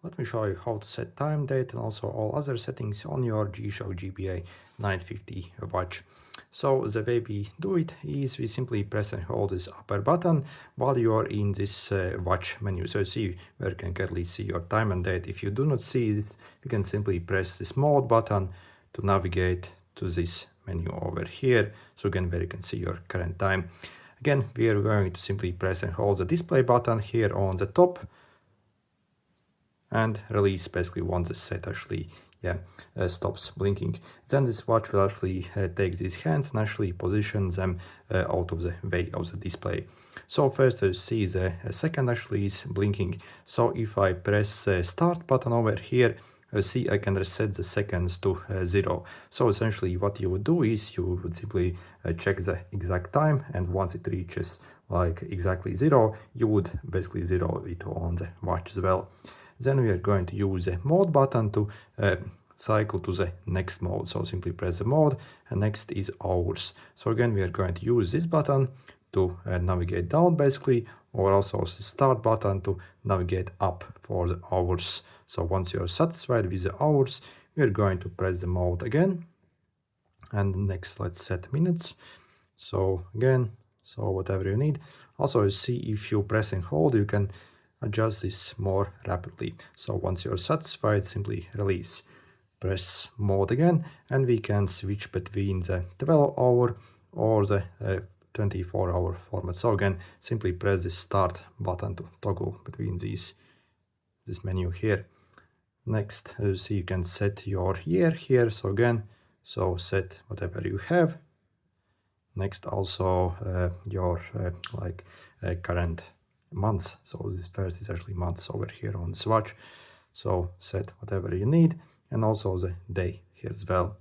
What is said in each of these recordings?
Let me show you how to set time, date, and also all other settings on your G-Shock GBA 950 watch. So the way we do it is we simply press and hold this upper button while you are in this watch menu. So you see where you can clearly see your time and date. If you do not see this, you can simply press this mode button to navigate to this menu over here. So again, where you can see your current time. Again, we are going to simply press and hold the display button here on the top and release basically once the set actually stops blinking. Then this watch will actually take these hands and actually position them out of the way of the display. So first you see the second actually is blinking. So if I press start button over here, see I can reset the seconds to 0. So essentially what you would do is you would simply check the exact time, and once it reaches like exactly 0, you would basically 0 it on the watch as well. Then we are going to use the mode button to cycle to the next mode. So simply press the mode, and next is hours. So again, we are going to use this button to navigate down basically, or also the start button to navigate up for the hours. So once you are satisfied with the hours, we are going to press the mode again. And next, let's set minutes. So again, so whatever you need. Also, you see if you press and hold, you can adjust this more rapidly. So once you're satisfied, simply release. Press mode again, and we can switch between the 12-hour or the 24-hour format. So again, simply press the start button to toggle between this menu here. Next, as you see, you can set your year here. So again, so set whatever you have. Next, also your current months. So this first is actually months over here on the swatch. So set whatever you need, and also the day here as well.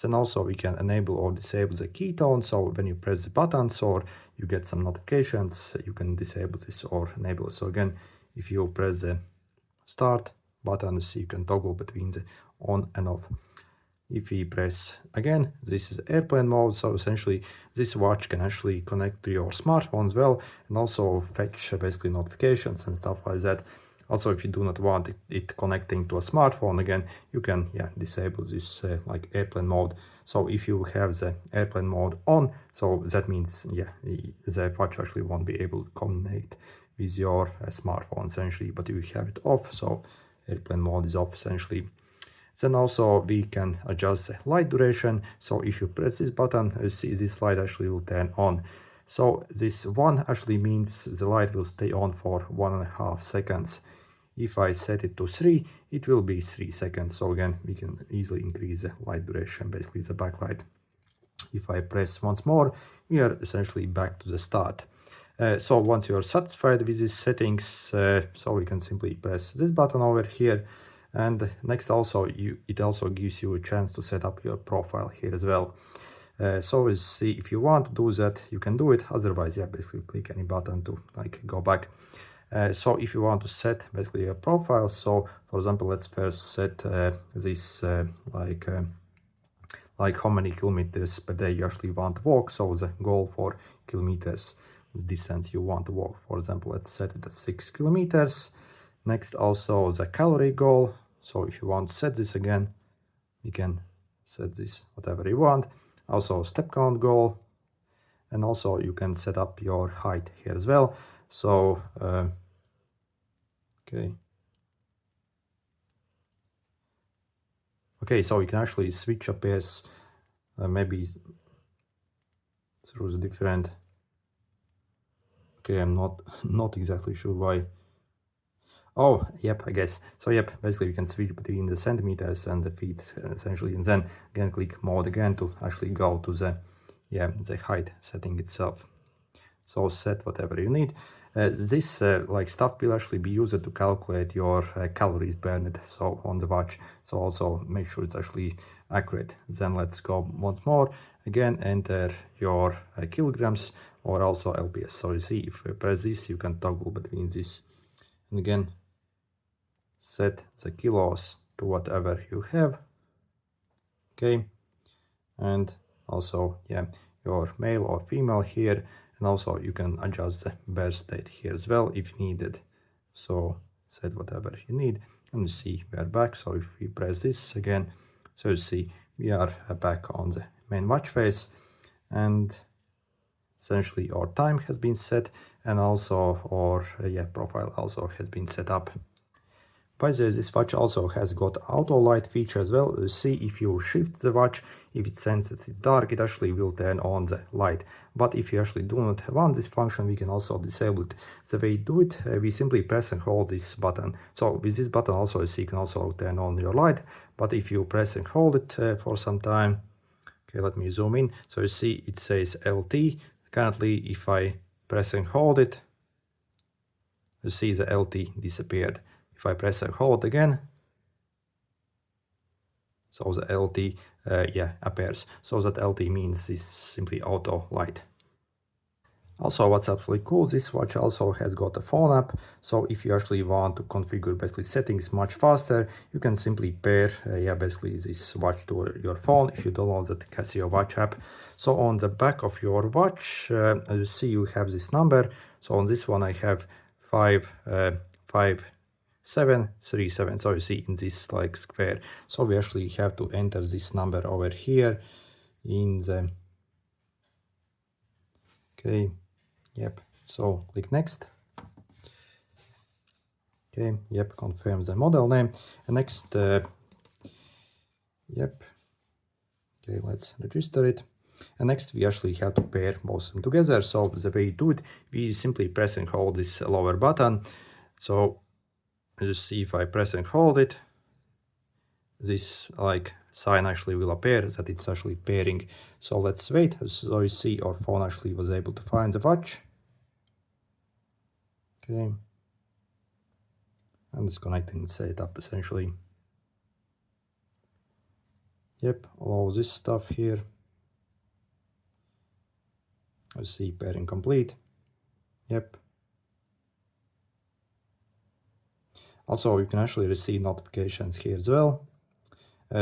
Then also we can enable or disable the ketone. So when you press the buttons or you get some notifications, you can disable this or enable it. So again, if you press the start button, you can toggle between the on and off. If we press again, this is airplane mode. So essentially this watch can actually connect to your smartphone as well, and also fetch basically notifications and stuff like that. Also, if you do not want it connecting to a smartphone, again, you can disable this like airplane mode. So if you have the airplane mode on, so that means the watch actually won't be able to connect with your smartphone essentially, but you have it off, so airplane mode is off essentially. Then also we can adjust the light duration. So if you press this button, you see this light actually will turn on. So this 1 actually means the light will stay on for 1.5 seconds. If I set it to 3, it will be 3 seconds. So again, we can easily increase the light duration, basically the backlight. If I press once more, we are essentially back to the start. So once you are satisfied with these settings, so we can simply press this button over here. And next also, it also gives you a chance to set up your profile here as well. So we'll see if you want to do that, you can do it. Otherwise, basically click any button to go back. So if you want to set basically a profile, so for example, let's first set this like how many kilometers per day you actually want to walk. So the goal for kilometers, the distance you want to walk. For example, let's set it at 6 kilometers. Next, also the calorie goal. So if you want to set this again, you can set this whatever you want. Also step count goal, and also you can set up your height here as well. So okay, so you can actually switch up as maybe through the different. Okay, I'm not exactly sure why. Oh, yep, I guess. So yep, basically you can switch between the centimeters and the feet essentially, and then again click mode again to actually go to the height setting itself. So set whatever you need. This stuff will actually be used to calculate your calories burned so on the watch. So also make sure it's actually accurate. Then let's go once more. Again, enter your kilograms or also LPS. So you see, if you press this, you can toggle between this. And again, set the kilos to whatever you have. Okay, and also your male or female here, and also you can adjust the birth date here as well if needed. So set whatever you need, and you see we are back. So if we press this again, so you see we are back on the main watch face, and essentially our time has been set, and also our profile also has been set up. By the way, this watch also has got auto light feature as well. You see, if you shift the watch, if it senses it's dark, it actually will turn on the light. But if you actually do not want this function, we can also disable it. The way you do it, we simply press and hold this button. So with this button also, you see, you can also turn on your light. But if you press and hold it for some time, okay, let me zoom in. So you see it says LT. Currently, if I press and hold it, you see the LT disappeared. If I press and hold again, so the LT appears. So that LT means this simply auto light. Also, what's absolutely cool, this watch also has got a phone app. So if you actually want to configure basically settings much faster, you can simply pair basically this watch to your phone if you download the Casio watch app. So on the back of your watch, as you see, you have this number. So on this one I have 5737. So you see in this like square. So we actually have to enter this number over here in the, okay, yep. So click next. Okay, yep, confirm the model name. And next, yep. Okay, let's register it. And next we actually have to pair both of them together. So the way you do it, we simply press and hold this lower button. So you see if I press and hold it, this like sign actually will appear that it's actually pairing. So let's wait. So you see our phone actually was able to find the watch. Okay. And it's connecting and set it up essentially. Yep, all this stuff here. You see pairing complete. Yep. Also, you can actually receive notifications here as well.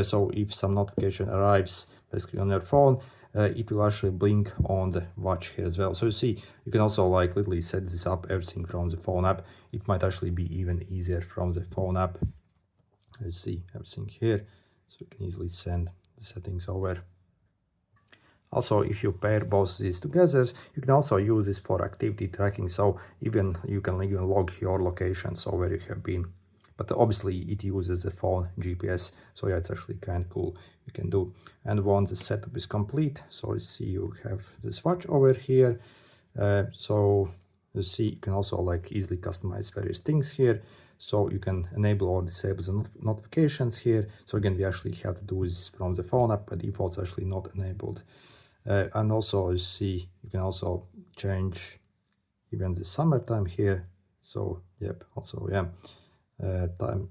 So if some notification arrives basically on your phone, it will actually blink on the watch here as well. So you see, you can also like literally set this up everything from the phone app. It might actually be even easier from the phone app. You see everything here, so you can easily send the settings over. Also, if you pair both these together, you can also use this for activity tracking. So even you can even log your location, so where you have been. But obviously it uses the phone GPS. So yeah, it's actually kind of cool. You can do. And once the setup is complete, so you see you have this watch over here. So you see you can also like easily customize various things here. So you can enable or disable the notifications here. So again, we actually have to do this from the phone app. By default, it's actually not enabled. And also you see you can also change even the summertime here. So yep, also yeah, time.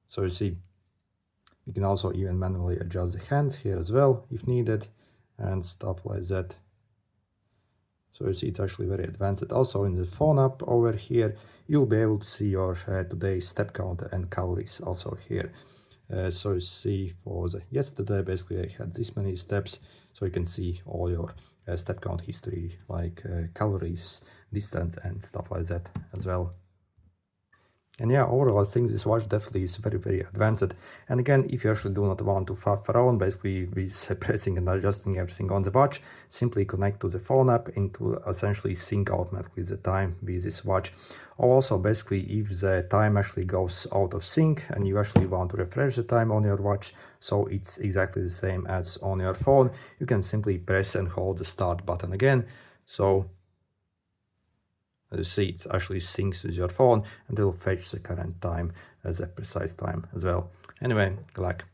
So you see you can also even manually adjust the hands here as well if needed and stuff like that. So you see it's actually very advanced. Also in the phone app over here you'll be able to see your today's step count and calories also here. So you see for the yesterday basically I had this many steps, so you can see all your step count history, like calories, distance and stuff like that as well. And yeah, overall I think this watch definitely is very, very advanced. And again, if you actually do not want to faff around basically with pressing and adjusting everything on the watch, simply connect to the phone app and to essentially sync automatically the time with this watch. Or also basically if the time actually goes out of sync and you actually want to refresh the time on your watch, so it's exactly the same as on your phone, you can simply press and hold the start button again. So as you see, it actually syncs with your phone and it will fetch the current time as a precise time as well. Anyway, good luck.